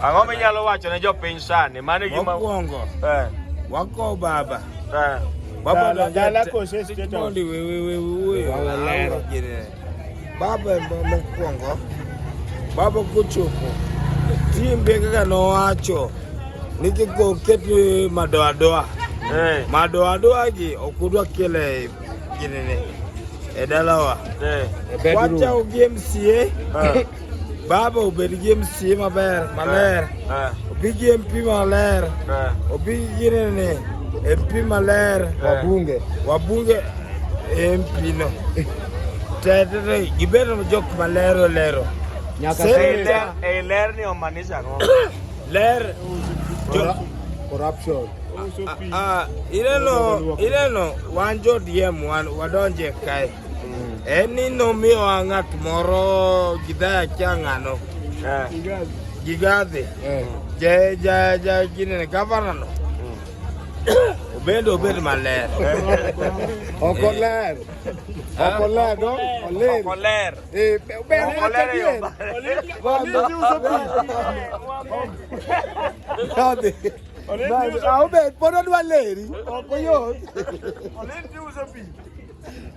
Ang'o minyalo wacho ne jopiny sani? Mano gima mokwongo wako baba. Baba dala kose state house. Baba mokwongo. Baba kochopo. Timbe kaka nowacho ni kiko keto madoadoa. Madoadoa gi okudwa kele ginene. E dalawa. Wacha ugi MCA. Baba obed gi MCA maler. Obi gi MP maler. Obi gi ginene. MP maler. Wabunge MP no. Tete gibedo jok malero lero. Nyaka ler ni omanisha ng'o? Ler Corruption. Ireno wan jo DM wadonje kae. Eni nomiyo ng'at moro gidaya chang'ano. Gigadhi. Ginene gavana no. Obed maler. Okoler. Podo dwa leri, ok oyot.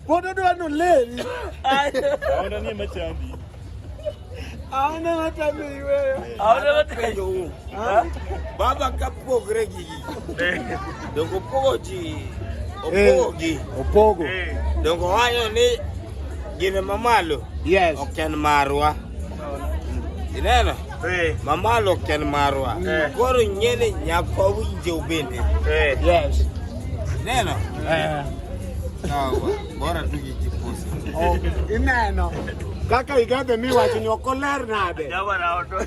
Podo dwa no leri. Aona ni machandi. Aona matami wewe. Aona matami. Baba kapogre gigi. Dongo pogo ji. Opogo. Dongo wanyo ni gine mamalo. Yes. Oken marwa. Ineno? Mamalo oken marwa. Koro nyene nyako winje ubende. Yes. Ineno? Bora tugi jipusi. Ineno. Kaka igathe miwacho ni okoler nade. Jabana oto.